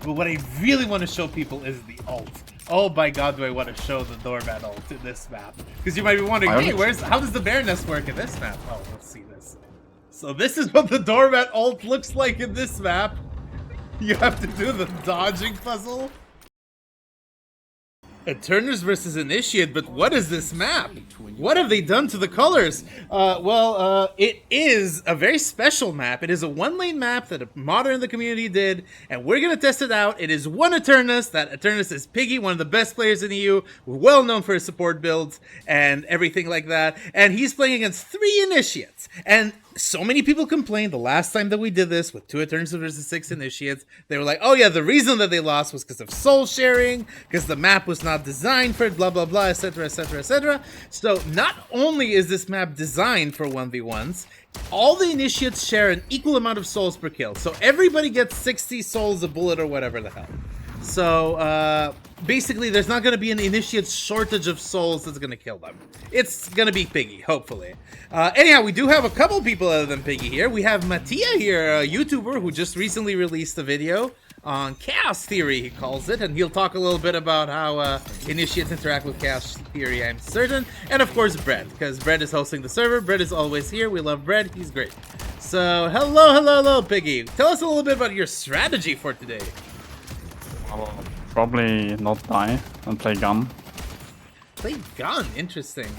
But what I really want to show people is the ult. Oh my god, do I want to show the doormat ult in this map. Because you might be wondering, hey, how does the bear nest work in this map? Oh, let's see this. So this is what the doormat ult looks like in this map. You have to do the dodging puzzle. Eternus versus Initiate, but what is this map? What have they done to the colors? It is a very special map. It is a one-lane map that a modder in the community did, and we're gonna test it out. It is one Eternus. That Eternus is Piggy, one of the best players in the EU, well known for his support builds and everything like that. And he's playing against 3 Initiates. And so many people complained the last time that we did this with 2 Eternus versus 6 Initiates. They were like, oh yeah, the reason that they lost was because of soul sharing, because the map was not designed for it, blah, blah, blah, etc., etc., etc. So not only is this map designed for 1v1s, all the Initiates share an equal amount of souls per kill. So everybody gets 60 souls a bullet or whatever the hell. So, basically, there's not going to be an Initiate shortage of souls that's going to kill them. It's going to be Piggy, hopefully. Anyhow, we do have a couple people other than Piggy here. We have Mattia here, a YouTuber who just recently released a video on Chaos Theory, he calls it, and he'll talk a little bit about how Initiates interact with Chaos Theory, I'm certain. And of course, Brett, because Brett is hosting the server. Brett is always here. We love Brett. He's great. So, hello, Piggy. Tell us a little bit about your strategy for today. I'll probably not die and play gun. Play gun? Interesting.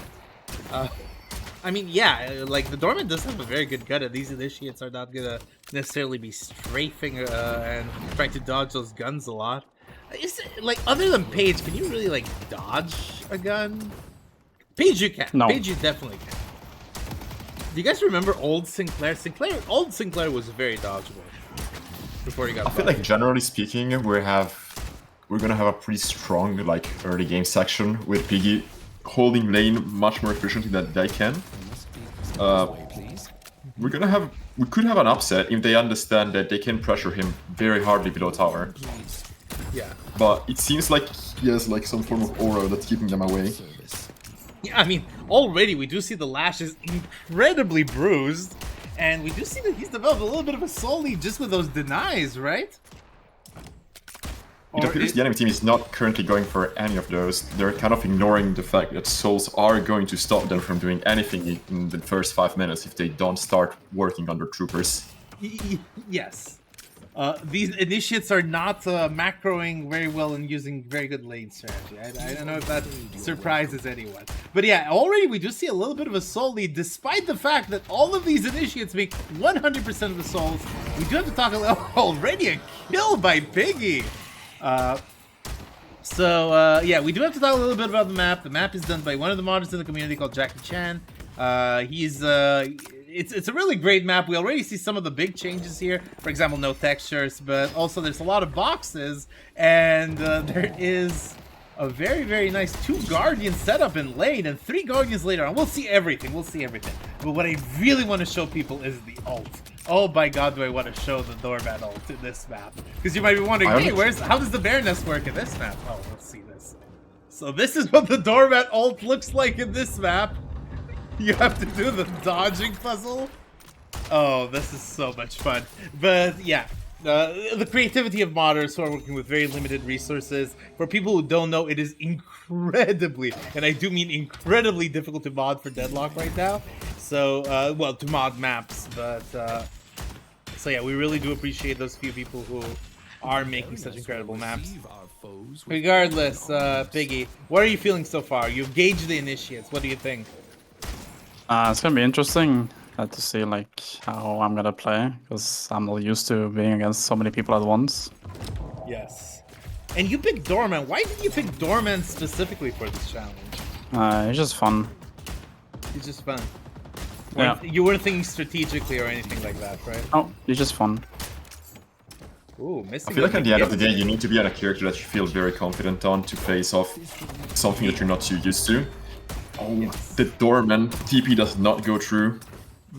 I mean, yeah, like, the Dormant does have a very good gun, and these Initiates are not gonna necessarily be strafing and trying to dodge those guns a lot. Is it, like, other than Paige, can you really, like, dodge a gun? Paige you can. No. Paige you definitely can. Do you guys remember old Sinclair? Old Sinclair was very dodgeable before he got I feel like, generally speaking, we're gonna have a pretty strong, like, early game section with Piggy holding lane much more efficiently than they can. We could have an upset if they understand that they can pressure him very hardly below tower. Yeah. But it seems like he has like some form of aura that's keeping them away. Yeah, I mean, already we do see the Lash is incredibly bruised, and we do see that he's developed a little bit of a soul lead just with those denies, right? It appears the enemy team is not currently going for any of those. They're kind of ignoring the fact that souls are going to stop them from doing anything in the first 5 minutes if they don't start working on their troopers. Yes. These Initiates are not macroing very well and using very good lane strategy. I don't know if that surprises anyone. But yeah, already we do see a little bit of a soul lead, despite the fact that all of these Initiates make 100% of the souls. We do have to talk a little... Already a kill by Piggy! Yeah, we do have to talk a little bit about the map. The map is done by one of the modders in the community called Jackie Chan. It's a really great map. We already see some of the big changes here. For example, no textures, but also there's a lot of boxes, and there is a very, very nice 2 Guardians setup in lane and 3 Guardians later on. We'll see everything. But what I really want to show people is the ult. Oh my god, do I want to show the doormat ult in this map. Because you might be wondering, hey, how does the bear nest work in this map? Oh, let's see this. So this is what the doormat ult looks like in this map. You have to do the dodging puzzle. Oh, this is so much fun. But yeah, the creativity of modders who are working with very limited resources. For people who don't know, it is incredibly, and I do mean incredibly, difficult to mod for Deadlock right now. So, well, to mod maps, but, so yeah, we really do appreciate those few people who are making such incredible maps. Regardless, Piggy, what are you feeling so far? You've gauged the Initiates, what do you think? It's gonna be interesting to see like how I'm gonna play, because I'm not used to being against so many people at once. Yes. And you picked Doorman. Why did you pick Doorman specifically for this challenge? It's just fun. It's just fun. Yeah. You weren't thinking strategically or anything like that, right? Oh, it's just fun. Ooh, missing. I feel like at the end of the day, you need to be on a character that you feel very confident on to face off something that you're not too used to. Oh, yes. The Doorman TP does not go through.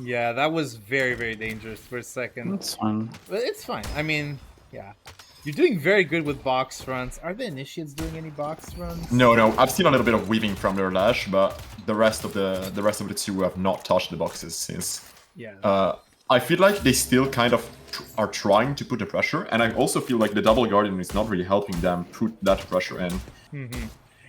Yeah, that was very, very dangerous for a second. It's fine. But it's fine. I mean, yeah. You're doing very good with box runs. Are the Initiates doing any box runs? No. I've seen a little bit of weaving from their Lash, but the rest of the 2 have not touched the boxes since. Yeah. I feel like they still kind of are trying to put the pressure, and I also feel like the double guardian is not really helping them put that pressure in.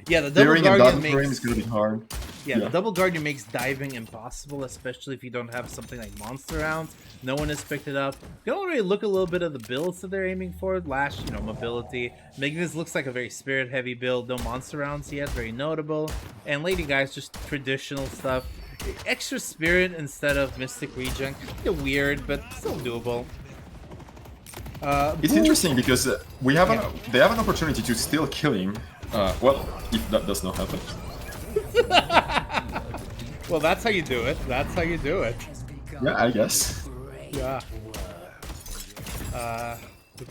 Yeah, the double Clearing and guardian double frame is makes going to be hard. yeah, the double guardian makes diving impossible, especially if you don't have something like monster rounds. No one has picked it up. You can already look a little bit of the builds that they're aiming for. Lash, you know, mobility. Making this looks like a very spirit heavy build. No monster rounds yet, very notable. And Lady Guy's just traditional stuff. Extra spirit instead of mystic regen. Kind of weird, but still doable. It's interesting because we have they have an opportunity to still kill him. Well, if that does not happen. Well, that's how you do it. That's how you do it. Yeah, I guess. Yeah.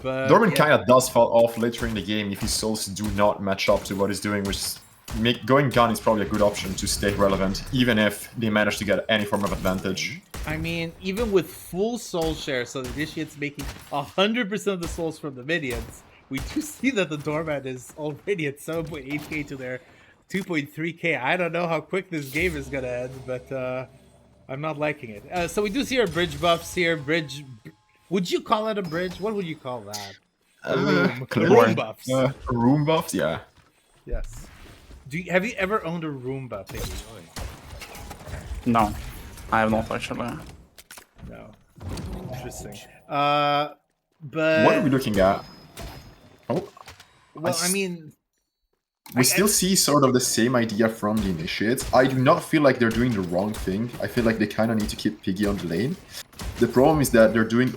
But Dorman yeah. kind of does fall off later in the game if his souls do not match up to what he's doing, which is going gun is probably a good option to stay relevant, even if they manage to get any form of advantage. I mean, even with full soul share, so the initiate's making 100% of the souls from the minions, we do see that the doormat is already at 7.8k to their 2.3k. I don't know how quick this game is gonna end, but I'm not liking it. So we do see our bridge buffs here. Bridge, would you call it a bridge? What would you call that? Room buffs. Room buffs, yeah. Yes. Have you ever owned a room buff, Piggy? No, I have not actually. No. Interesting. But what are we looking at? Oh, well, I mean, we still see sort of the same idea from the initiates. I do not feel like they're doing the wrong thing. I feel like they kind of need to keep Piggy on the lane. The problem is that they're doing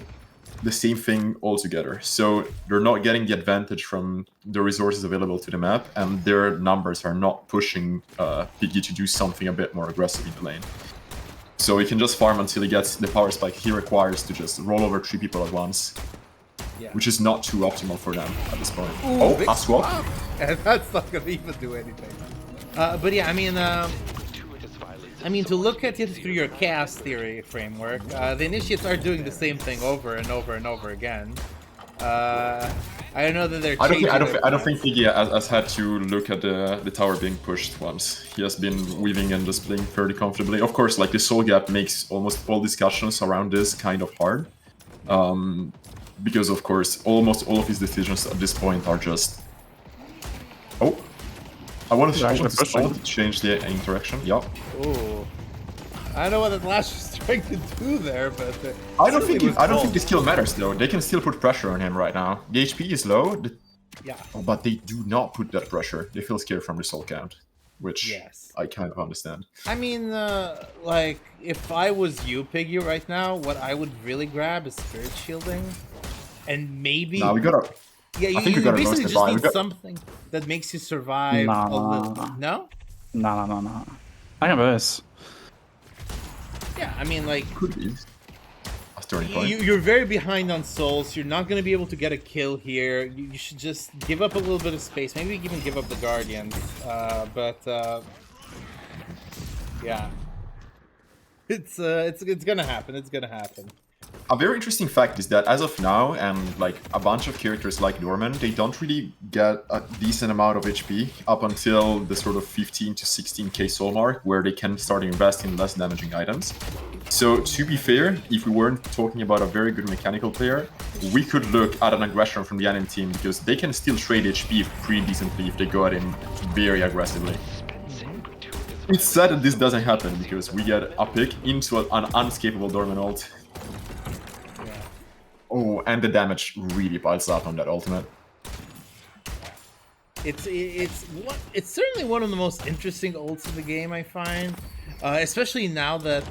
the same thing altogether. So they're not getting the advantage from the resources available to the map, and their numbers are not pushing Piggy to do something a bit more aggressive in the lane. So he can just farm until he gets the power spike he requires to just roll over 3 people at once. yeah. Which is not too optimal for them at this point. Ooh, Oh, big a swap. swap. And that's not gonna even do anything. But yeah, I mean, to look at it through your chaos theory framework, the initiates are doing the same thing over and over and over again. I don't know that they're. I don't think Piggy has had to look at the tower being pushed once. He has been weaving and just playing fairly comfortably. Of course, like the soul gap makes almost all discussions around this kind of hard. Because of course, almost all of his decisions at this point are just... Oh! I want to change the interaction, yeah. Ooh. I don't know what that Lash is trying to do there, but... I don't think the skill matters though. They can still put pressure on him right now. The HP is low, yeah. But they do not put that pressure. They feel scared from the soul count, which yes. I kind of understand. I mean, like, if I was you, Piggy, right now, what I would really grab is Spirit Shielding. And maybe... Now we gotta... Yeah, you basically just need something that makes you survive a little... No? No. I can this. Yeah, I mean, like... Could be. A starting point. You're very behind on souls. You're not going to be able to get a kill here. You should just give up a little bit of space. Maybe even give up the Guardians. Yeah. It's gonna happen. It's gonna happen. A very interesting fact is that as of now, and like a bunch of characters like Dorman, they don't really get a decent amount of HP up until the sort of 15 to 16k soul mark, where they can start investing in less damaging items. So to be fair, if we weren't talking about a very good mechanical player, we could look at an aggression from the enemy team, because they can still trade HP pretty decently if they go at him very aggressively. It's sad that this doesn't happen, because we get a pick into an unescapable Dorman ult. Oh, and the damage really piles up on that ultimate. It's certainly one of the most interesting ults in the game, I find. Especially now that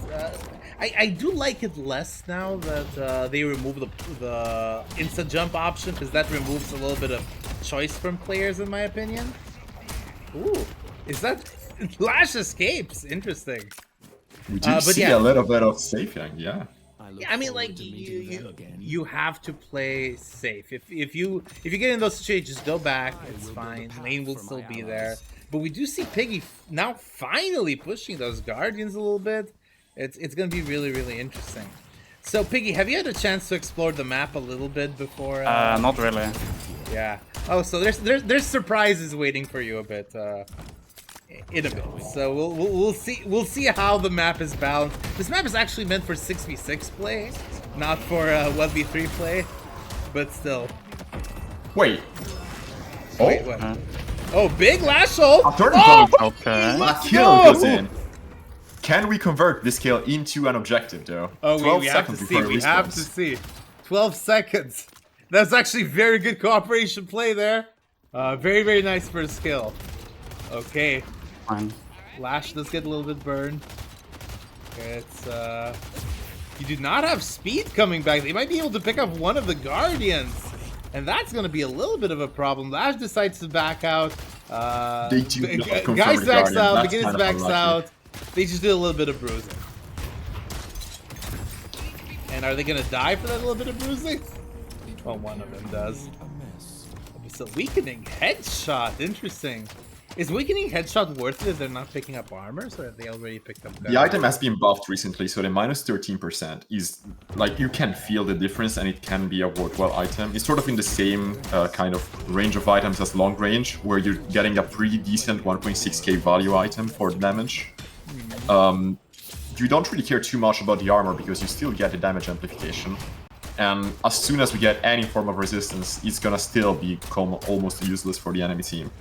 I do like it less now that they remove the instant jump option, because that removes a little bit of choice from players, in my opinion. Ooh, is that Lash escapes? Interesting. We do see a little bit of safing, yeah. Yeah, I mean, like, you have to play safe. If you get in those situations, go back. It's fine. Lane will still be there. But we do see Piggy now finally pushing those Guardians a little bit. It's gonna be really, really interesting. So, Piggy, have you had a chance to explore the map a little bit before? Not really. Yeah. Oh, so there's surprises waiting for you a bit. In a bit, so we'll see how the map is balanced. This map is actually meant for 6v6 play, Not for 1v3 play, but still. Wait. Oh, Wait, what? Oh, big lash hold! a turn Oh, Okay. a kill goes in. Can we convert this kill into an objective, though? Oh, 12 we have to seconds see. before We have to respawns. see. 12 seconds. That's actually very good cooperation play there. Very, very nice first kill. Okay. Fine. Lash does get a little bit burned. It's, you do not have speed coming back. They might be able to pick up one of the Guardians. And that's going to be a little bit of a problem. Lash decides to back out. They do not confirm Guys the backs Guardian. out. That's Beginners kind of backs unlucky. out. They just do a little bit of bruising. And are they going to die for that little bit of bruising? Well, one of them does. It's a weakening headshot. Interesting. Is weakening headshot worth it if they're not picking up armors, or have they already picked up guns? The item has been buffed recently, so the minus 13% is like you can feel the difference, and it can be a worthwhile item. It's sort of in the same kind of range of items as long range, where you're getting a pretty decent 1.6k value item for damage. You don't really care too much about the armor because you still get the damage amplification. And as soon as we get any form of resistance, it's gonna still become almost useless for the enemy team.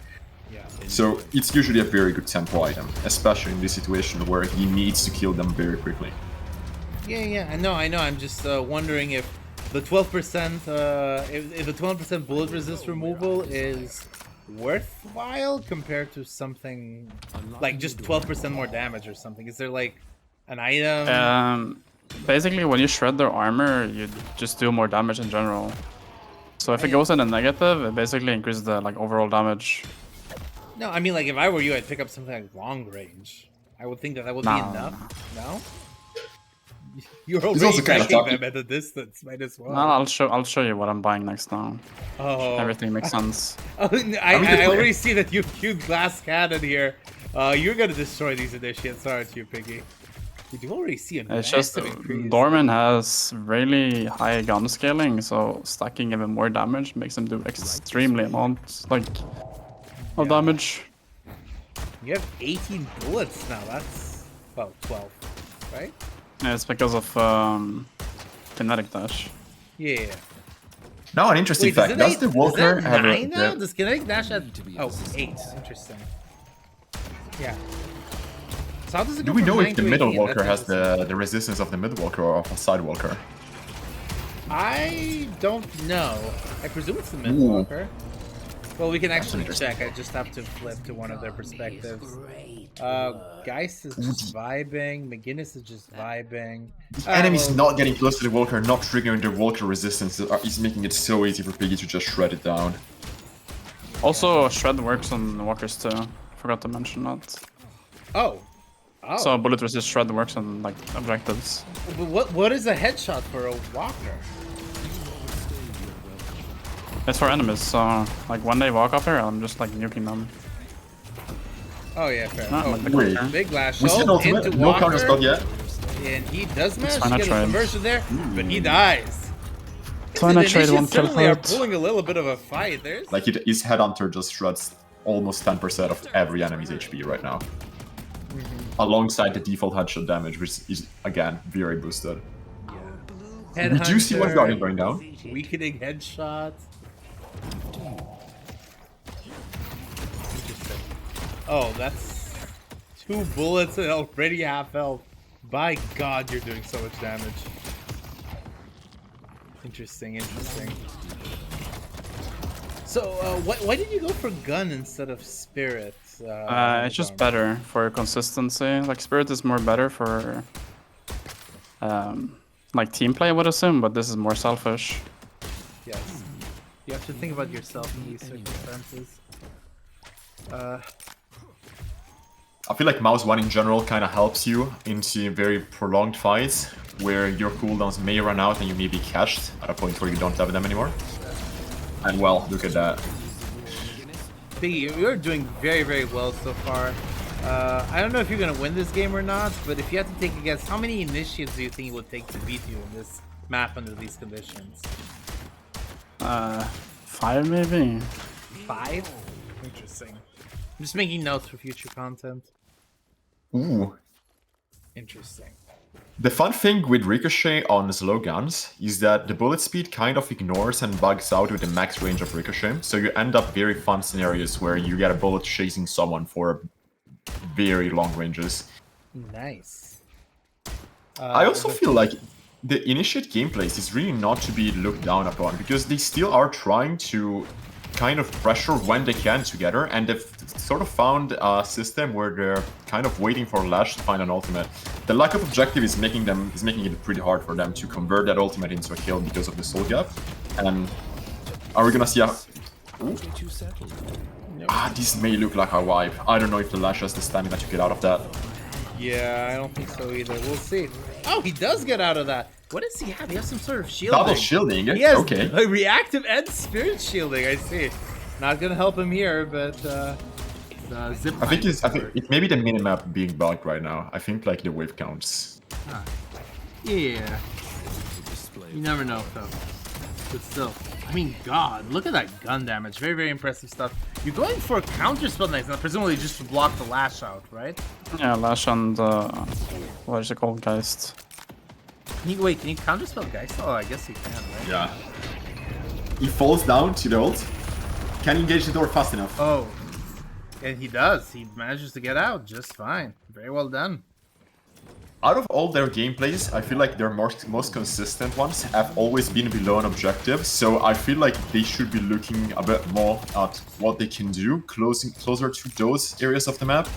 So it's usually a very good tempo item, especially in this situation where he needs to kill them very quickly. Yeah, I know. I'm just wondering if the 12%, if the 12% bullet resist removal is worthwhile compared to something like just 12% more damage or something. Is there like an item? Basically, when you shred their armor, you just do more damage in general. So if it goes in a negative, it basically increases the like overall damage. No, I mean, like, if I were you, I'd pick up something like long range. I would think that would be enough. No? You're already also kind of taking tough. them at a distance, might as well. No, I'll show you what I'm buying next now. Oh. Everything makes sense. Oh, I already see that you've queued glass cannon here. You're gonna destroy these initiates, aren't you, Piggy? You do already see a It's just massive increase. Dorman has really high gun scaling, so stacking even more damage makes him do extremely amounts of damage. You have 18 bullets now. That's, well, 12, right? Yeah, it's because of kinetic dash. Yeah. Now an interesting Wait, fact, does the Walker is that have 9 now? a... Does kinetic dash have... Oh, 8. Interesting. Yeah. So how does it go Do we from know 9 if the to middle 18? walker That's has the resistance of the mid walker or of a side walker? I don't know. I presume it's the mid Ooh. walker. Well, we can actually interesting. check. I just have to flip to one of their perspectives. Geist is just vibing. McGinnis is just vibing. Enemies well, not getting close to the walker, not triggering the walker resistance is making it so easy for Piggy to just shred it down. Also, shred works on walkers too. Forgot to mention that. Oh. So bullet resist shred works on like objectives. But what is a headshot for a walker? It's for enemies, so like when they walk up here, I'm just like nuking them. Oh yeah, fair. Not Oh, like the wait. counter. big lash We see an ult ultimate, into no Walker, counter spell yet. and he does manage fine, to I get a tried. conversion there, but he dies. Fine, I trade Initiates one kill certainly are hurt. pulling a little bit of a fight. There's Like his headhunter just shreds almost 10% of every enemy's HP right now. Alongside the default headshot damage, which is again very boosted. We do see one Guardian going down. Weakening headshot. Oh, that's 2 bullets and already half health. By God, you're doing so much damage. Interesting. So, why did you go for gun instead of spirit? It's just better for consistency. Like Spirit is more better for like team play, I would assume, but this is more selfish. Yes. You have to think about yourself in these circumstances. I feel like mouse 1 in general kind of helps you into very prolonged fights where your cooldowns may run out and you may be cashed at a point where you don't have them anymore. And well, look at that. Piggy, you're doing very, very well so far. I don't know if you're gonna win this game or not, but if you had to take a guess, how many initiates do you think it would take to beat you in this map under these conditions? 5 maybe? 5? Interesting. I'm just making notes for future content. Ooh. Interesting. The fun thing with Ricochet on slow guns is that the bullet speed kind of ignores and bugs out with the max range of Ricochet, so you end up very fun scenarios where you get a bullet chasing someone for very long ranges. Nice. I also feel like the Initiate gameplays is really not to be looked down upon, because they still are trying to kind of pressure when they can together, and they've sort of found a system where they're kind of waiting for Lash to find an ultimate. The lack of objective is making it pretty hard for them to convert that ultimate into a kill because of the soul gap. And are we gonna see a... Ooh. This may look like a wipe. I don't know if the Lash has the stamina to get out of that. Yeah, I don't think so either. We'll see. Oh, he does get out of that. What does he have? He has some sort of shielding. Double shielding? He has okay. reactive and spirit shielding, I see. Not gonna help him here, but zip I think it may be the minimap being bugged right now. I think like the wave counts. Yeah. You never know though. But still. I mean, God, look at that gun damage. Very, very impressive stuff. You're going for a counter spell next, now, presumably just to block the Lash out, right? Yeah, Lash and what is it called, Geist? Can you counter spell Geist? Oh, I guess you can, right? Yeah. He falls down to the ult. Can engage the door fast enough. Oh. And he does. He manages to get out just fine. Very well done. Out of all their gameplays, I feel like their most consistent ones have always been below an objective, so I feel like they should be looking a bit more at what they can do, closer to those areas of the map.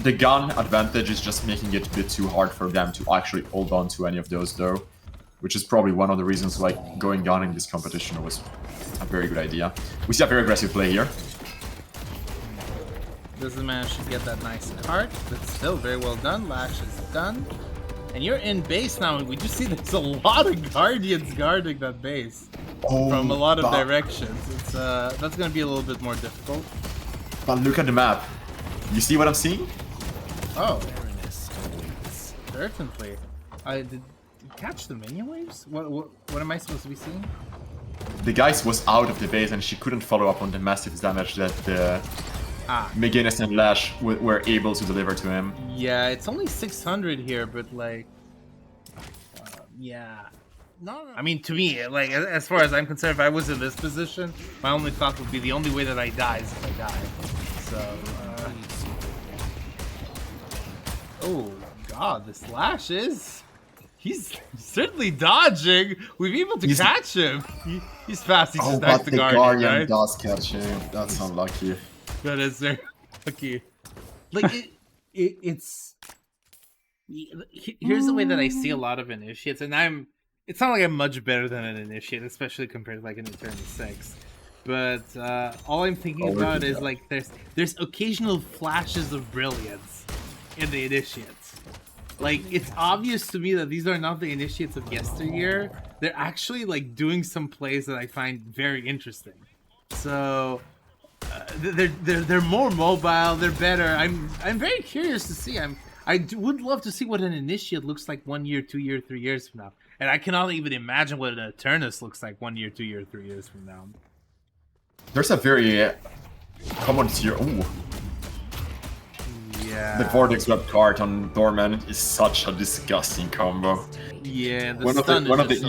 The gun advantage is just making it a bit too hard for them to actually hold on to any of those though, which is probably one of the reasons why going gun in this competition was a very good idea. We see a very aggressive play here. Doesn't manage to get that nice card, but still very well done. Lash is done. And you're in base now, and we just see there's a lot of Guardians guarding that base from a lot of directions. It's that's gonna be a little bit more difficult. But look at the map. You see what I'm seeing? Oh. Certainly. Did you catch the minion waves? What am I supposed to be seeing? The Geist was out of the base and she couldn't follow up on the massive damage that McGinnis and Lash were able to deliver to him. Yeah, it's only 600 here, but like... yeah. No. I mean, to me, like, as far as I'm concerned, if I was in this position, my only thought would be the only way that I die is if I die. So, oh, God, this Lash is... He's certainly dodging. We've been able to catch him. He's fast. He's just but the the Guardian, right? does catch him. That's unlucky. That is very lucky. Like, it's... Here's the way that I see a lot of initiates, and it's not like I'm much better than an initiate, especially compared to like an Eternus 6. But all I'm thinking about is like there's occasional flashes of brilliance in the initiates. Like, it's obvious to me that these are not the initiates of yesteryear. They're actually like doing some plays that I find very interesting. So they're more mobile. They're better. I'm very curious to see. would love to see what an initiate looks like 1 year, 2 year, 3 years from now. And I cannot even imagine what an Eternus looks like 1 year, 2 year, 3 years from now. There's a very common tier. Ooh. Yeah. The Vortex Web card on Doorman is such a disgusting combo. Yeah, one of the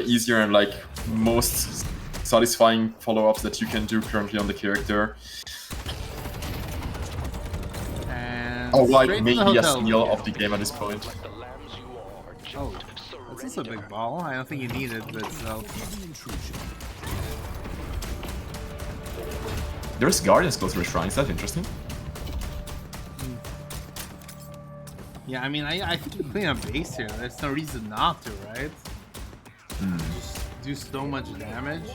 easier and like most satisfying follow-ups that you can do currently on the character. And like maybe a steal of the game at this point. Oh, that's also a big ball. I don't think you need it, but still. There's Guardians close to the shrines. That's interesting. Yeah, I mean, I think you clean up base here. There's no reason not to, right? Just do so much damage.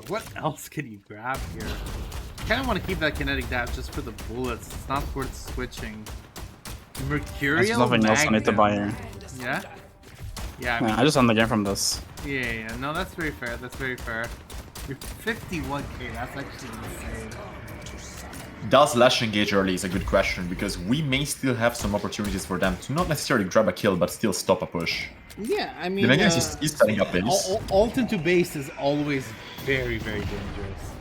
What else can you grab here? I kind of want to keep that kinetic dash just for the bullets. It's not worth switching. Mercurial There's nothing else I need to buy here. Yeah? Yeah, I mean, I just end the game from this. Yeah. No, that's very fair. That's very fair. You're 51k. That's actually insane. Does Lash engage early is a good question, because we may still have some opportunities for them to not necessarily grab a kill, but still stop a push. Yeah, I mean... The Megas is setting up base. Ult into base is always very, very dangerous.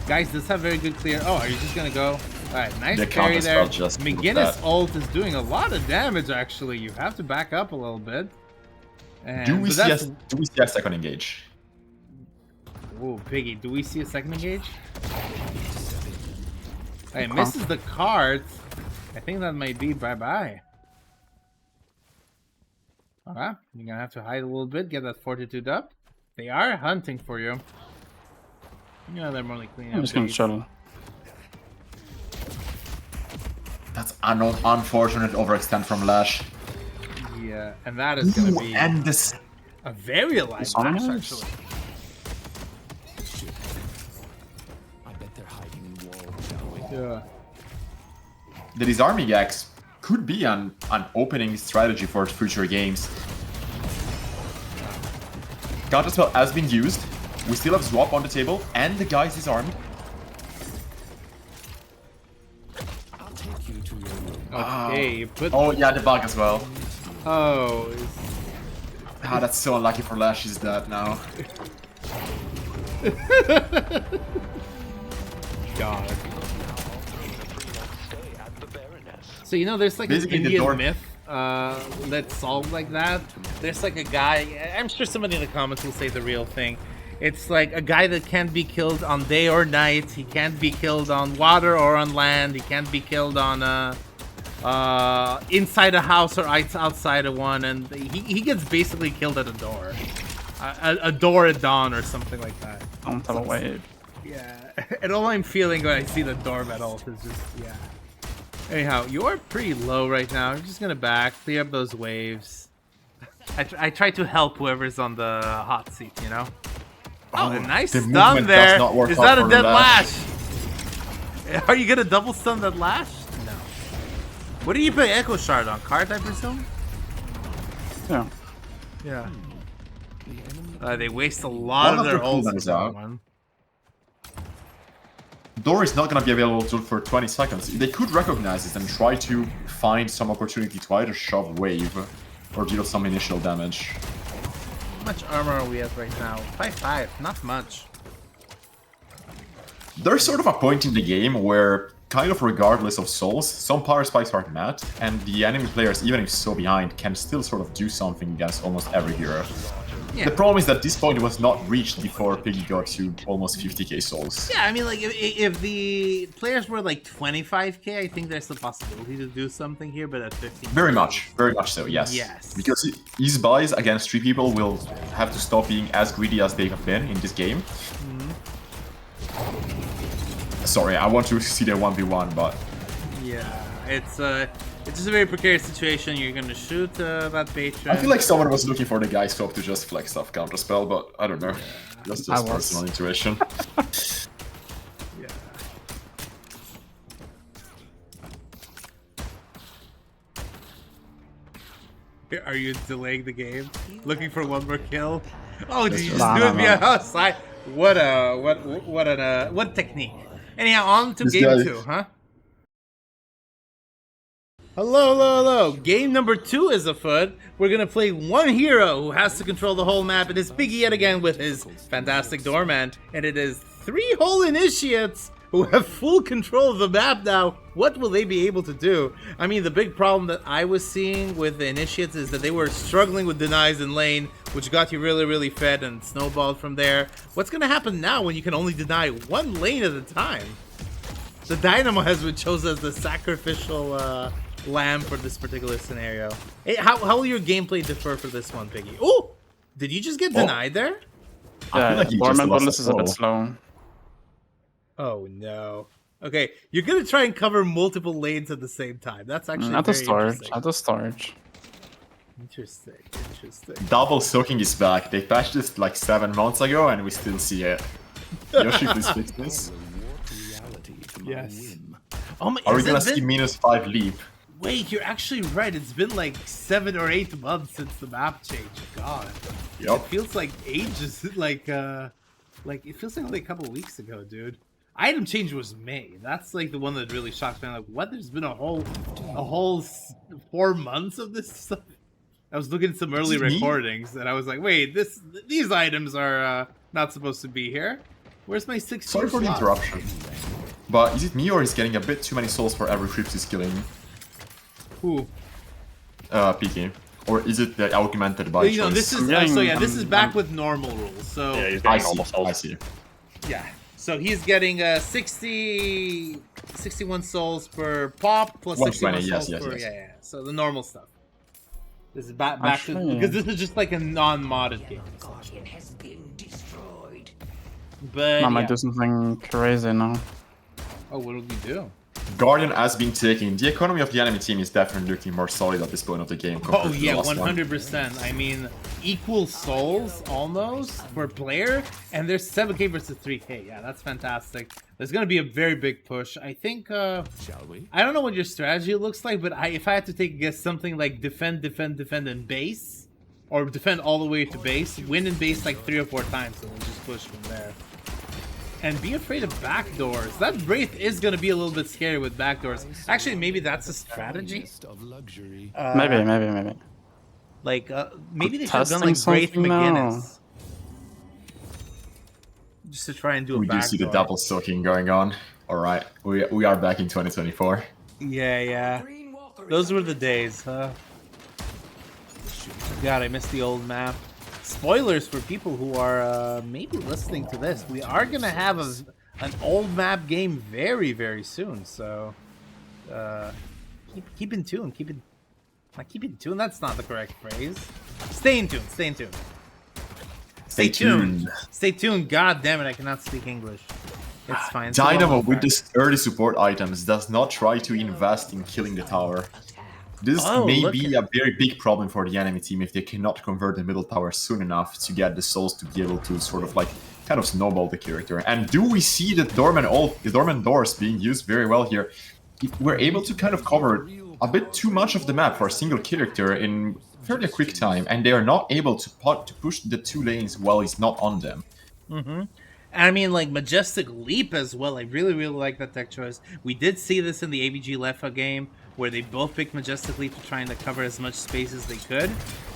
Guys, does have very good clear... Oh, are you just gonna go? Alright, nice The parry counter there. spell just killed McGinnis that. ult is doing a lot of damage, actually. You have to back up a little bit. And, Do we but see that's... a second engage? Whoa, Piggy, do we see a second engage? Hey, misses the cards. I think that might be bye-bye. Alright, you're gonna have to hide a little bit, get that fortitude up. They are hunting for you. You know, they're more like cleaning I'm up just gonna base. chill. That's an unfortunate overextend from Lash. Yeah, and that is gonna be And this. a very alive Sorry, match, guys. actually. Yeah. The disarming axe could be an opening strategy for future games. Counterspell has been used. We still have Swap on the table, and the guy's disarmed. Okay, you put... Oh yeah, the bug as well. Oh, Ah, that's so unlucky for Lash. He's dead now. God. So, you know, there's like Basically, an the Indian door- myth that's solved like that. There's like a guy, I'm sure somebody in the comments will say the real thing. It's like a guy that can't be killed on day or night. He can't be killed on water or on land. He can't be killed on inside a house or outside of one. And he gets basically killed at a door. A door at dawn or something like that. Don't have a wave. Yeah, and all I'm feeling when I see the door metal is just, yeah. Anyhow, you're pretty low right now. I'm just gonna back, clear up those waves. I try to help whoever's on the hot seat, you know? Oh, a nice the stun movement there. does not work Is out that a for dead Lash. lash? Are you gonna double stun that lash? No. What do you put Echo Shard on? Card, I presume? Yeah. Yeah. They waste a lot One of of their the ults cooldowns on is that out. one. Door is not gonna be available for 20 seconds. They could recognize it and try to find some opportunity to either shove wave or deal some initial damage. How much armor are we at right now? 5-5, not much. There's sort of a point in the game where, kind of regardless of souls, some power spikes are met, and the enemy players, even if so behind, can still sort of do something against almost every hero. Yeah. The problem is that this point was not reached before Piggy got to almost 50k souls. Yeah, I mean, like, if the players were like 25k, I think there's a possibility to do something here, but at 50. Very much so, yes. Yes. Because his buys against 3 people will have to stop being as greedy as they have been in this game. Sorry, I want to see the 1v1, but... Yeah, it's just a very precarious situation. You're gonna shoot that patron. I feel like someone was looking for the guy swap to just flex off counterspell, but I don't know. That's I just was. personal intuition. Yeah. Are you delaying the game? Looking for one more kill? Oh, did you just do it via outside? What technique? Anyhow, on to This game guy- 2, huh? Hello. Game number 2 is afoot. We're gonna play one hero who has to control the whole map. It is Piggy yet again with his fantastic doorman. And it is 3 whole initiates who have full control of the map now. What will they be able to do? I mean, the big problem that I was seeing with the initiates is that they were struggling with denies in lane, which got you really fed and snowballed from there. What's gonna happen now when you can only deny one lane at a time? The Dynamo has been chosen as the sacrificial lamb for this particular scenario. Hey, how will your gameplay differ for this one, Piggy? Oh! Did you just get denied there? I feel like he just Dormant lost Bonus a is a bit soul. slow. Oh no. Okay, you're gonna try and cover multiple lanes at the same time. That's actually At the very start. interesting. At the start. Interesting. Double soaking is back. They patched this like 7 months ago and we still see it. Yoshi, please fix this. Yes. Oh my, Are we has gonna it see been... -5 leap? Wait, you're actually right. It's been like 7 or 8 months since the map change. God. It Yup. feels like ages. Like it feels like only a couple weeks ago, dude. Item change was May. That's like the one that really shocked me. I'm like, what? There's been a whole 4 months of this stuff. I was looking at some early Is it me? recordings, and I was like, wait, these items are not supposed to be here. Where's my 6? Sorry for the interruption. But is it me or is getting a bit too many souls for every creep he's killing? Who? Piggy. Or is it the augmented by You know, choice? this is so yeah. This is back with normal rules. So Yeah, he's I getting see, normal souls. I see. yeah. So he's getting 61 souls per pop plus 61 120, yes, souls yes, per yes. yeah. So the normal stuff. This is back to Actually- because this is just like a non-modded game. Guardian has been destroyed. But I might yeah. do something crazy now. Oh, what did we do? Guardian has been taken. The economy of the enemy team is definitely looking more solid at this point of the game. compared Oh to the yeah, last one. 100%. I mean, equal souls almost per player, and there's 7k versus 3k. Yeah, that's fantastic. There's gonna be a very big push. I think. Shall we? I don't know what your strategy looks like, but if I had to take a guess, something like defend, and base, or defend all the way to base, win in base like 3 or 4 times, and then just push from there. And be afraid of backdoors. That Wraith is gonna be a little bit scary with backdoors. Actually, maybe that's a strategy. Of luxury. Maybe. Like, maybe they should have done like Testing Wraith something now. McGinnis. Just to try and do a We do see the backdoor. double soaking going on. Alright, we are back in 2024. Yeah, yeah. Green Walker is Those were the days, huh? God, I missed the old map. Spoilers for people who are maybe listening to this. We are gonna have an old map game very, very soon. So keep in tune. Keep in tune. That's not the correct phrase. Stay in tune. Stay in tune. Stay tuned. Stay tuned. God damn it! I cannot speak English. It's fine. It's a Dynamo long with time. the early support items does not try to invest in killing the tower. This Oh, may look be at- a very big problem for the enemy team if they cannot convert the middle tower soon enough to get the souls to be able to sort of like kind of snowball the character. And do we see the dormant doors being used very well here? We're able to kind of cover a bit too much of the map for a single character in fairly quick time, and they are not able to push the 2 lanes while he's not on them. I mean, like, Majestic Leap as well. I really, really like that tech choice. We did see this in the ABG Lefa game, where they both picked Majestic Leap to try and cover as much space as they could.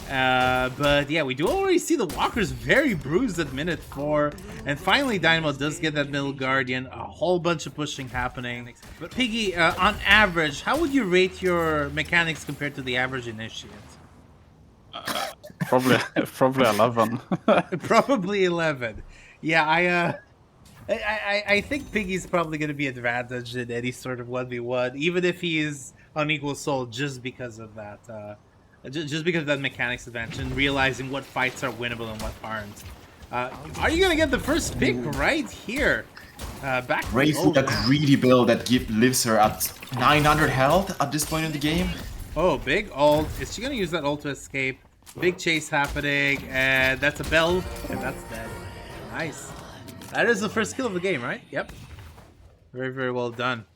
But yeah, we do already see the Walkers very bruised at minute 4. And finally, Dynamo does get that middle Guardian. A whole bunch of pushing happening. But Piggy, on average, how would you rate your mechanics compared to the average Initiate? Probably 11. Probably 11. Yeah, I think Piggy's probably going to be advantaged in any sort of 1v1, even if he is on equal soul, just because of that, just because of that mechanics advantage and realizing what fights are winnable and what aren't. Are you going to get the first pick right here? Back to Wraith the with old that map. greedy build that leaves her at 900 health at this point in the game. Oh, big ult. Is she going to use that ult to escape? Big chase happening, and that's a bell, and that's dead. Nice. That is the first kill of the game, right? Yep. Very, very well done.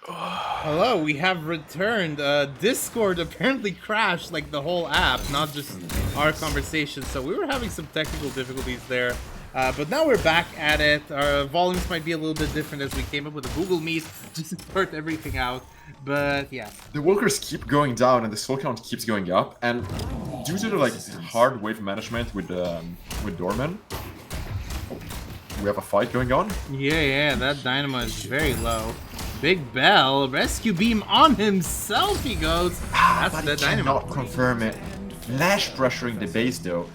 Hello, we have returned. Discord apparently crashed like the whole app, not just our conversation. So we were having some technical difficulties there. But now we're back at it. Our volumes might be a little bit different as we came up with a Google Meet just to sort everything out. But yeah. The walkers keep going down and the soul count keeps going up, and due to the like hard wave management with Dorman, we have a fight going on. Yeah, that Dynamo is very low. Big Bell, rescue beam on himself he goes. That's But the he Dynamo. cannot confirm it. Lash pressuring the base though.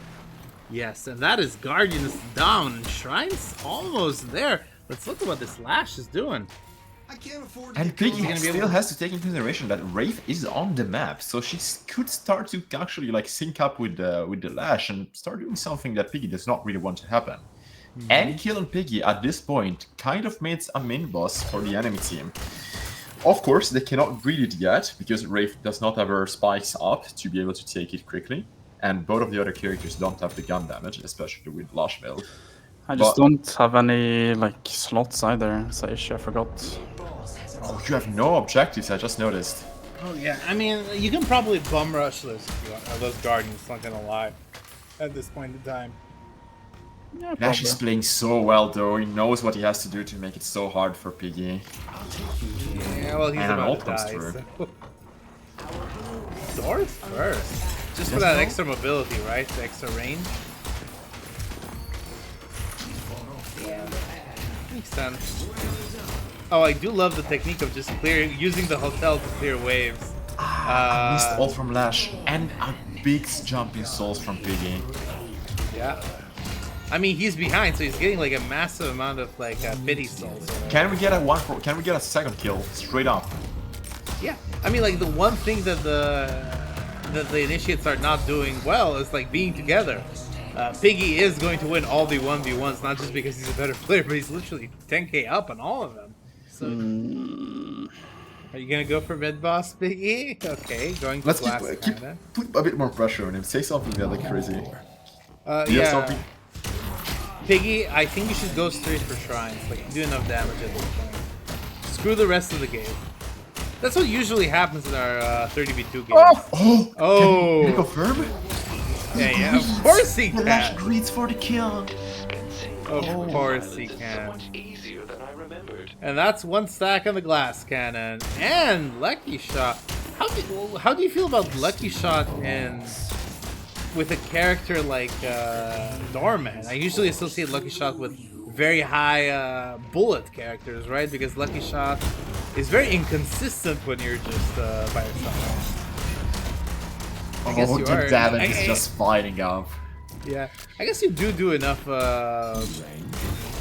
Yes, and that is Guardians down. Shrine's almost there. Let's look at what this Lash is doing. And Piggy gonna be still able- has to take into consideration that Wraith is on the map, so she could start to actually like sync up with the Lash and start doing something that Piggy does not really want to happen. And killing Piggy at this point kind of makes a main boss for the enemy team. Of course, they cannot read it yet, because Wraith does not have her spikes up to be able to take it quickly. And both of the other characters don't have the gun damage, especially with Lash build. I just But- don't have any like slots either. Sage, I forgot. Oh, you have no objectives, I just noticed. Oh yeah, I mean, you can probably bum rush those if you want, those Guardians, not gonna lie, at this point in time. Yeah, Lash is probably. playing so well though, he knows what he has to do to make it so hard for Piggy. Yeah, well, he's And an about ult to comes die, through. so... Doors first. Just for that extra mobility, right? The extra range. Makes sense. Oh, I do love the technique of just using the hotel to clear waves. I missed all from Lash and a big jump in souls from Piggy. Yeah. I mean, he's behind, so he's getting like a massive amount of like pity souls. Can we get a Can we get a second kill straight up? Yeah. I mean, like the one thing that the initiates are not doing well is like being together. Piggy is going to win all the 1v1s, not just because he's a better player, but he's literally 10k up on all of them. So, are you gonna go for mid boss, Piggy? Okay, going to Let's glass keep kinda. put a bit more pressure on him. Say something really crazy. Do you have Yeah. something? Piggy, I think you should go straight for shrines. Like, you do enough damage at this point. Screw the rest of the game. That's what usually happens in our 30v2 games. Oh! Oh! Can you confirm? Yeah, of course he The Lash can. greets for the kill. Of course he can. Much easier than I remembered. And that's one stack on the glass cannon. And Lucky Shot. How do you feel about Lucky Shot with a character like Norman? I usually associate Lucky Shot with very high bullet characters, right? Because Lucky Shot is very inconsistent when you're just by yourself. I guess you the are. damage is just fighting up. Yeah, I guess you do enough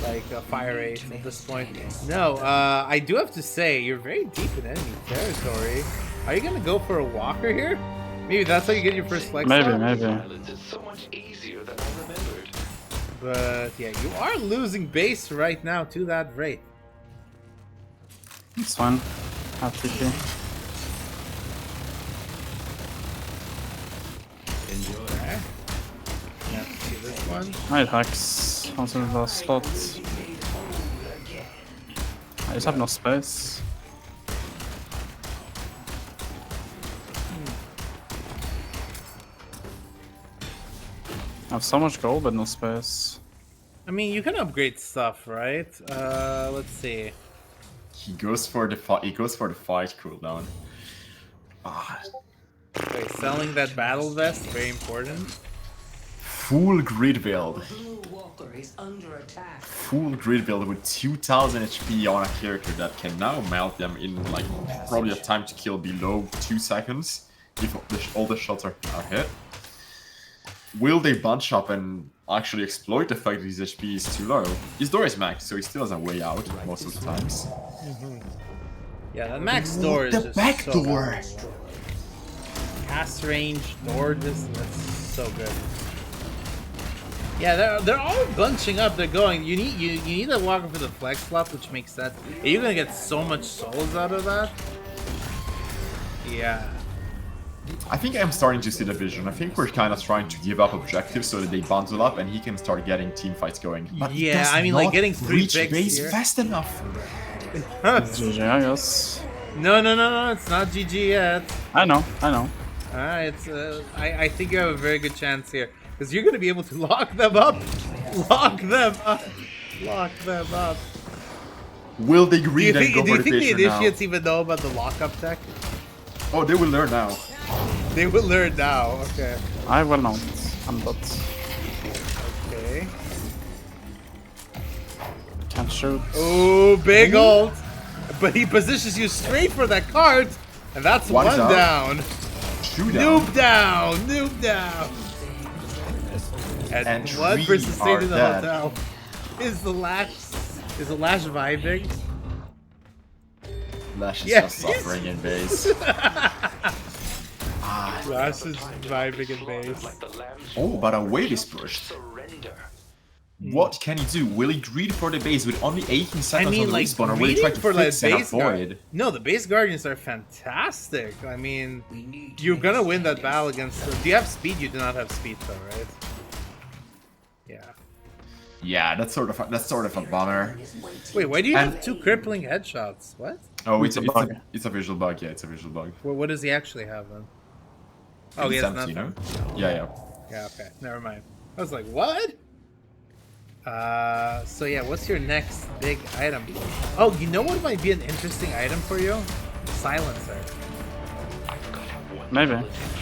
like fire rate at this point. No, I do have to say you're very deep in enemy territory. Are you gonna go for a walker here? Maybe that's how you get your first flex. Maybe, stop? maybe. It's so much easier than I remembered. But yeah, you are losing base right now to that Wraith. It's fine. Have TP. Okay. Yeah, see this one. I had hacks onto the slot. I just have no space. I have so much gold but no space. I mean, you can upgrade stuff, right? Let's see. He goes for the fight. He goes for the fight cooldown. Ah, Okay, selling that battle vest, very important. full grid build. Blue Walker is under attack. Full grid build with 2000 HP on a character that can now melt them in like probably a time to kill below 2 seconds if all the shots are hit. Will they bunch up and actually exploit the fact that his HP is too low? His door is maxed, so he still has a way out most of the times. Yeah, that max door is The just back so door! good. Cast range, door, that's so good. Yeah, they're all bunching up. They're going. You need a walker for the flex slot, which makes sense. And you're gonna get so much souls out of that. Yeah. I think I'm starting to see the vision. I think we're kind of trying to give up objectives so that they bundle up and he can start getting team fights going. But he Yeah, does I mean, like, not getting 3 reach picks base here. fast enough. GG, I guess. No, it's not GG yet. I know. It's I think you have a very good chance here because you're gonna be able to lock them up, lock them up. Will they Do you greed and think, go do you for the think the patron now? initiates even know about the lockup tech? Oh, they will learn now. They will learn now. Okay. I will not. I'm not. Okay. Can't shoot. Oh, big ult. But he positions you straight for that cart, and that's One one down. down. Shootout. Noob down. And one 3 person stayed are in the dead. hotel. Is the lash vibing? Lash is Yes, just suffering in base. Lash is vibing in base. Like the lamb's Oh, but a wave is pushed. surrender. What can he do? Will he greed for the base with only 18 I seconds mean, on the like, respawn, or will he try reading to for that fix and base guard. avoid? No, the base guardians are fantastic. I mean, you're gonna win that battle against. Do you have speed? You do not have speed, though, right? Yeah. Yeah, that's sort of a bummer. Wait, why do you And- have 2 crippling headshots? What? Oh, It's a bug. It's a visual bug. Yeah, it's a visual bug. What does he actually have then? Oh, he It's has empty, nothing. you know? Yeah. Yeah, okay. Never mind. I was like, what? So yeah, what's your next big item? Oh, you know what might be an interesting item for you? Silencer. Maybe.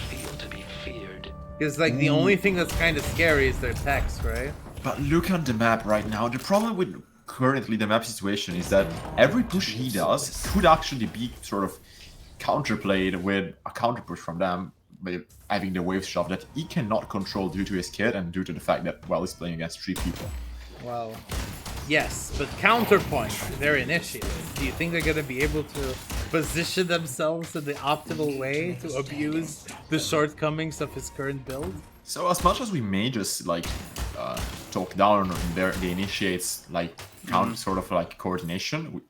Feel to be feared. Because like the only thing that's kind of scary is their text, right? But look on the map right now. The problem with currently the map situation is that every push he does could actually be sort of counterplayed with a counter push from them by having the wave shove that he cannot control due to his kit and due to the fact that, well, he's playing against 3 people. Well, yes, but counterpoint, they're initiated. Do you think they're going to be able to position themselves in the optimal way to abuse the shortcomings of his current build? So as much as we may just like talk down on the initiates like sort of like coordination,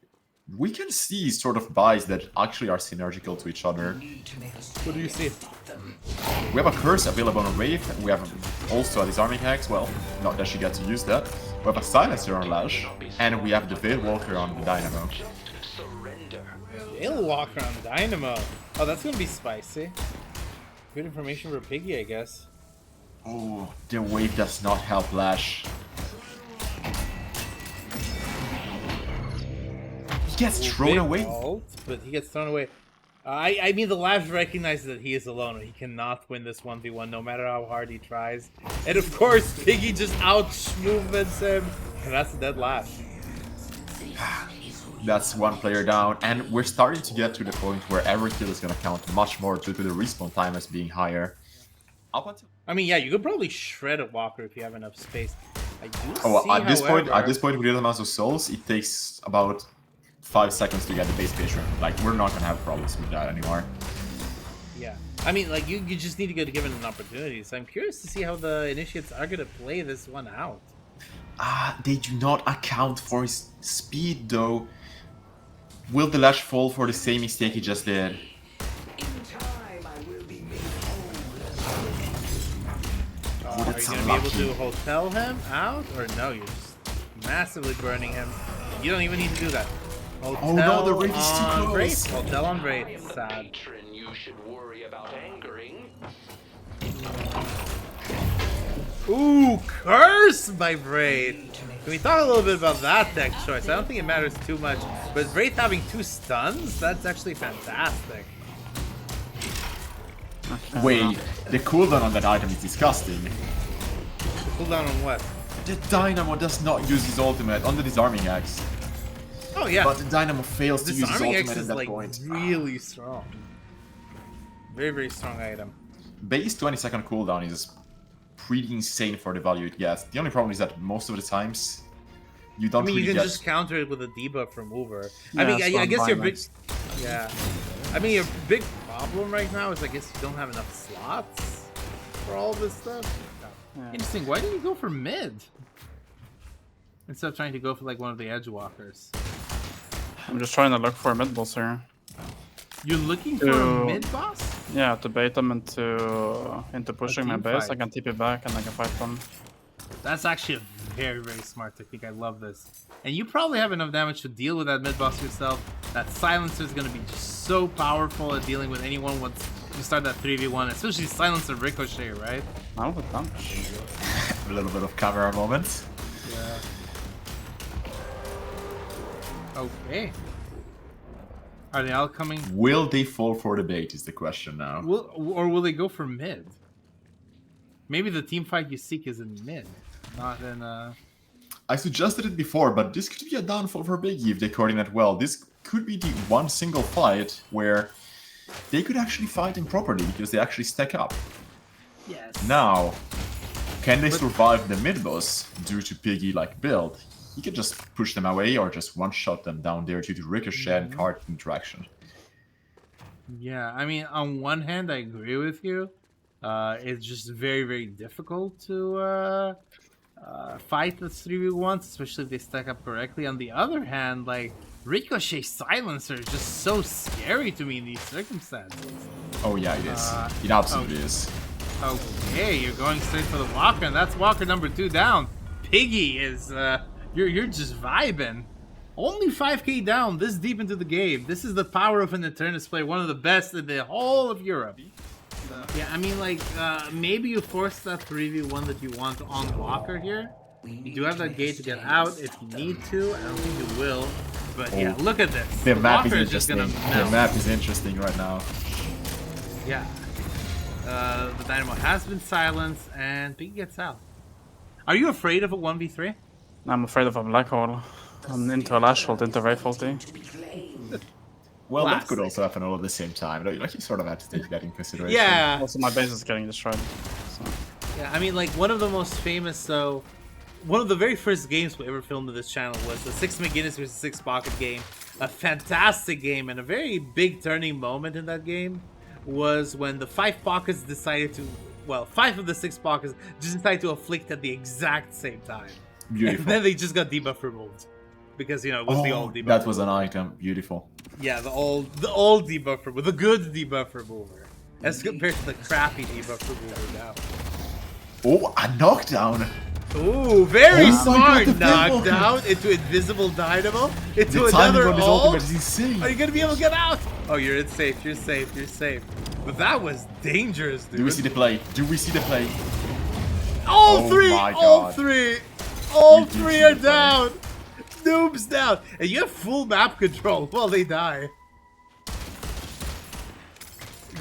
we can see sort of buys that actually are synergical to each other. What do you see? We have a curse available on Wraith, we have also a disarming hex, well, not that she gets to use that. We have a silencer on Lash, and we have the Veil Walker on Dynamo. Veil Walker on Dynamo. Oh, that's gonna be spicy. Good information for Piggy, I guess. Oh, the wave does not help Lash. He gets thrown away. But he gets thrown away. I mean, the Lash recognizes that he is alone. He cannot win this 1v1 no matter how hard he tries. And of course, Piggy just out-movements him. And that's a dead Lash. That's one player down, and we're starting to get to the point where every kill is going to count much more due to the respawn time as being higher. I mean, yeah, you could probably shred a Walker if you have enough space. I do Oh, see, at this however, point, with the amount of souls, it takes about 5 seconds to get the base patron. Like, we're not gonna have problems with that anymore. Yeah, I mean, like, you just need to get given an opportunity. So I'm curious to see how the initiates are gonna play this one out. They do not account for his speed, though. Will the Lash fall for the same mistake he just did? Are you gonna be able to hotel him out, or no? You're just massively burning him. You don't even need to do that. Hotel Oh no, the Wraith is too on close. Wraith. Hotel on Wraith. Sad. Patron you should worry about angering. Ooh, curse by Wraith. Can we talk a little bit about that deck choice? I don't think it matters too much, but Wraith having 2 stuns, that's actually fantastic. Wait, the cooldown on that item is disgusting. Cooldown on what? The Dynamo does not use his ultimate on the disarming axe. Oh yeah, But the Dynamo fails to use his Disarming X ultimate at is that like point. really strong. Very, very strong item. Base 20-second cooldown is pretty insane for the value it gets. The only problem is that most of the times you don't I mean, really you can get... just counter it with a debuff remover. Yeah, I mean, it's I guess not your big, balanced. yeah. I mean, your big problem right now is I guess you don't have enough slots for all this stuff. Yeah. Interesting. Why didn't you go for mid instead of trying to go for like one of the edge walkers? I'm just trying to look for mid boss here. You're looking for a mid boss? Yeah, to bait them into pushing my team base. I fight. can TP back and I can fight them. That's actually a very, very smart technique. I love this. And you probably have enough damage to deal with that mid boss yourself. That silencer is going to be just so powerful at dealing with anyone once you start that 3v1, especially silencer ricochet, right? Not with damage. A little bit of camera moment. Yeah. Okay. Are they all coming? Will they fall for the bait is the question now. Or will they go for mid? Maybe the team fight you seek is in mid, not in I suggested it before, but this could be a downfall for Piggy if they coordinate well. This could be the one single fight where they could actually fight him properly because they actually stack up. Yes. Now, can they survive the mid boss due to Piggy like build? He could just push them away or just one-shot them down there due to ricochet and card interaction. Yeah, I mean, on one hand, I agree with you. It's just very, very difficult to fight the 3v1s, especially if they stack up correctly. On the other hand, like, Ricochet Silencer is just so scary to me in these circumstances. Oh yeah, it is. It absolutely is. Okay, you're going straight for the Walker, and that's Walker number 2 down. Piggy is, you're just vibing. Only 5k down this deep into the game. This is the power of an Eternus player, one of the best in the whole of Europe. Yeah, I mean, like, maybe you force that 3v1 that you want on Walker here. You do have that gate to get out if you need to. I don't think you will. But yeah, look at this. The map is Walker just interesting. gonna melt. The map is interesting right now. Yeah. The Dynamo has been silenced, and Piggy gets out. Are you afraid of a 1v3? I'm afraid of a black hole. And into a lash ult, into Wraith ulti. Well, that Classic. could also happen all at the same time. Like, you sort of have to take that in consideration. Yeah. Also, my base is getting destroyed. So. Yeah, I mean, like, one of the most famous, one of the very first games we ever filmed on this channel was the 6 McGinnis vs 6 Pocket game. A fantastic game, and a very big turning moment in that game was when the 5 Pockets decided to, well, 5 of the 6 Pockets just decided to afflict at the exact same time. Beautiful. And then they just got debuff removed. Because, you know, it was the old debuff. That was an item. Beautiful. Yeah, the old debuff remover, the good debuff remover. As compared to the crappy debuff remover now. Oh, a knockdown! Ooh, very Oh my smart God, the knockdown into Invisible Dynamo, into The timing another on his ult. ultimate is insane. Are you gonna be able to get out? Oh, you're safe, you're safe, you're safe. But that was dangerous, dude. Do we see the play? Do we see the play? All Oh three, my all God. three, all We did three see are the play. down. Noobs down, and you have full map control while they die.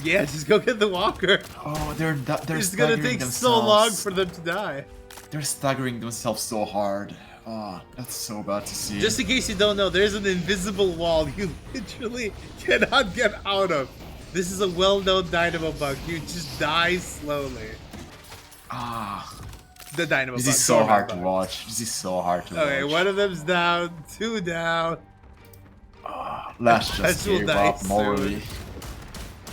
Yeah, just go get the walker. Oh, they're It's gonna take so long for them to die. They're staggering themselves so hard. Oh, that's so bad to see. Just in case you don't know, there's an invisible wall you literally cannot get out of. This is a well-known Dynamo bug. You just die slowly. Ah, The Dynamo bug. this is so Torment hard to bug. watch. This is so hard to Okay, watch. one of them's down, 2 down. Lash just Lash will gave die up morally.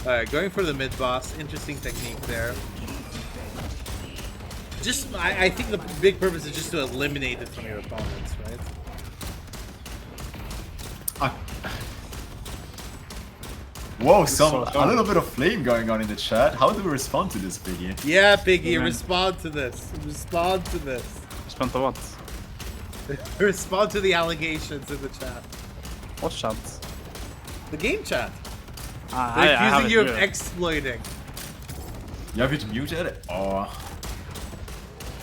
Alright, going for the mid-boss. Interesting technique there. Just, I think the big purpose is just to eliminate it from your opponents, right? Ah. Whoa, so a dumb. little bit of flame going on in the chat. How do we respond to this, Piggy? Yeah, Piggy, Yeah. respond to this. Respond to this. Spent the what? Respond to the allegations in the chat. What chat? The game chat. Ah, They're I have accusing it you of muted. exploiting. You have it muted? Oh.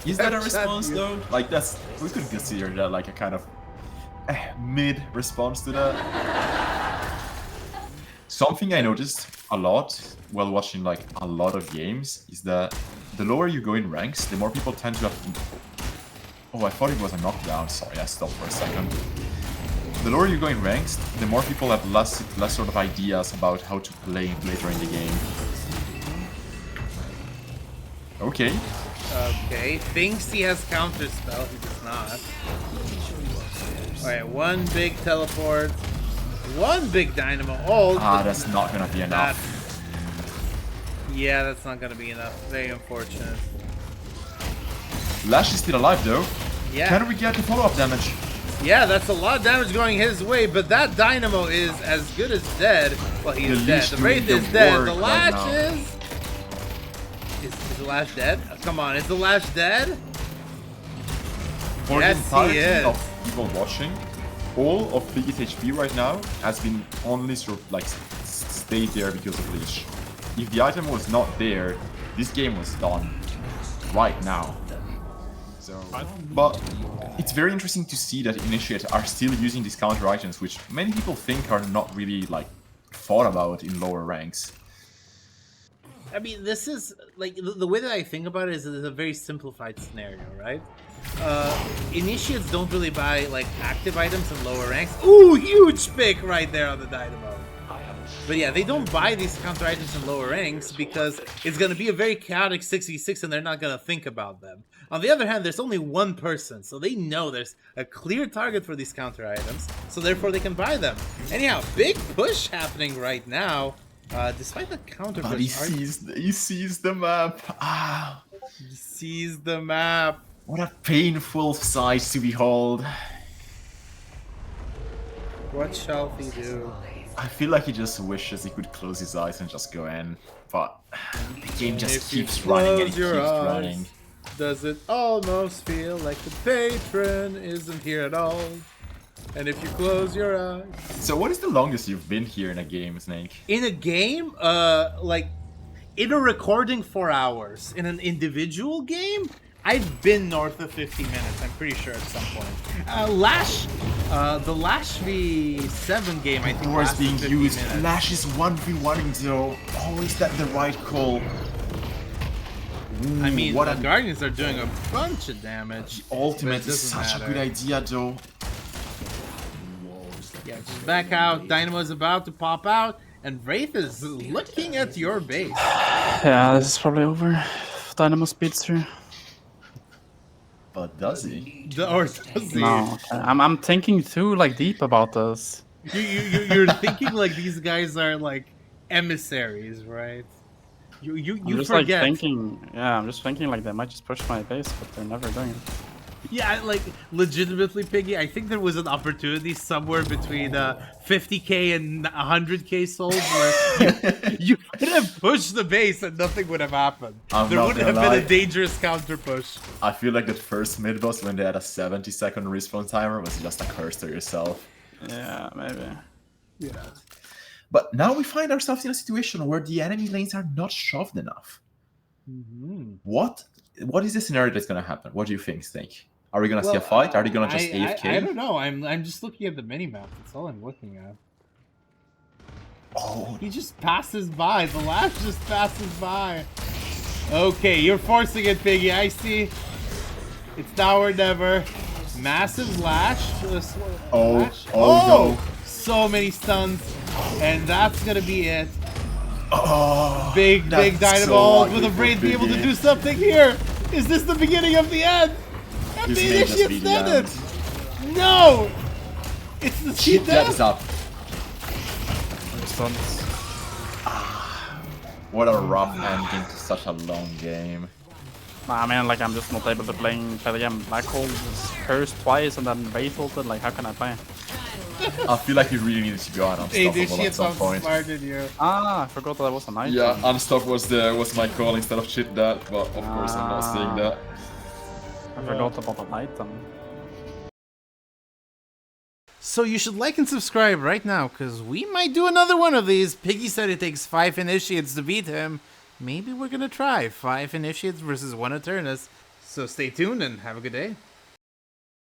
Is that a Chat response muted. though? Like that's we could consider that like a kind of mid response to that. Something I noticed a lot while watching like a lot of games is that the lower you go in ranks, the more people tend to have. Oh, I thought it was a knockdown. Sorry, I stopped for a second. The lower you go in ranks, the more people have less sort of ideas about how to play later in the game. Okay. Okay, thinks he has counter spell, he does not. Alright, one big teleport, one big dynamo ult. Ah, that's not gonna be enough. Yeah, that's not gonna be enough. Very unfortunate. Lash is still alive though. Yeah. Can we get the follow-up damage? Yeah, that's a lot of damage going his way, but that dynamo is as good as dead. Well, he is The dead. leash The Wraith doing is the dead. work The right Lash now. is... Is the Lash dead? Come on, is the Lash dead? For Yes, the he entirety is. of people watching, all of Piggy's HP right now has been only sort of like stayed there because of leash. If the item was not there, this game was done right now. So, but it's very interesting to see that Initiate are still using these counter items, which many people think are not really like thought about in lower ranks. I mean, this is, like, the way that I think about it is it's a very simplified scenario, right? Initiates don't really buy, like, active items in lower ranks. Ooh, huge pick right there on the Dynamo. But yeah, they don't buy these counter items in lower ranks because it's going to be a very chaotic 6v6 and they're not going to think about them. On the other hand, there's only one person, so they know there's a clear target for these counter items, so therefore they can buy them. Anyhow, big push happening right now. Despite the counter But push, he sees the map. Ah, he sees the map. what a painful sight to behold. What shall he do? I feel like he just wishes he could close his eyes and just go in, but the game just If you keeps running and it close keeps your eyes, running. Does it almost feel like the patron isn't here at all? And if you close your eyes... So what is the longest you've been here in a game, Snake? In a game, like, in a recording 4 hours. In an individual game, I've been north of 50 minutes, I'm pretty sure at some point. The Lash V7 game, I think, Doors lasted being 50 used. minutes. Lash is 1v1ing though. Oh, is that the right call? Ooh, I mean, what the a Guardians are doing a bunch of damage. ultimate but it is doesn't such a matter. good idea though. Yeah, just back out. Dynamo's about to pop out, and Wraith is looking at your base. Yeah, this is probably over. Dynamo speeds through. But does he? Or does he? No, I'm thinking too like deep about this. You're thinking like these guys are like emissaries, right? I'm You just forget. like thinking, yeah, I'm just thinking like they might just push my base, but they're never doing it. Yeah, like legitimately, Piggy. I think there was an opportunity somewhere between 50k and 100k souls where you could have pushed the base and nothing would have happened. I'm There not would gonna have lie. been a dangerous counter push. I feel like that first mid boss when they had a 70-second respawn timer was just a curse to yourself. Yeah, maybe. Yeah. But now we find ourselves in a situation where the enemy lanes are not shoved enough. What is the scenario that's gonna happen? What do you think, Snake? Are we gonna see a fight? Are they gonna just AFK? I don't know. I'm just looking at the minimap. That's all I'm looking at. Oh, He just passes by. The lash just passes by. Okay, you're forcing it, Piggy. I see. It's now or never. Massive lash. oh no. So many stuns. And that's gonna be it. Oh, Big that's dynamo so with a ugly for brain be able to Piggy. do something here. Is this the beginning of the end? And This the may just be initiate's the done end. it. No! It's the Shit, that is death. up. Stuns. What a rough ending to such a long game. Nah, I mean, like I'm just not able to play the game. Black Hole was cursed twice and then Wraith ulted. Like, how can I play? I feel like you really needed to go on Hey, Unstoppable this at shit's some point. outsmarted you. Ah, I forgot that was a night. Yeah, Unstop was my call instead of Chit that, but of course I'm not seeing that. I forgot about the night then. So you should like and subscribe right now, because we might do another one of these. Piggy said it takes 5 initiates to beat him. Maybe we're gonna try 5 initiates versus 1 Eternus. So stay tuned and have a good day.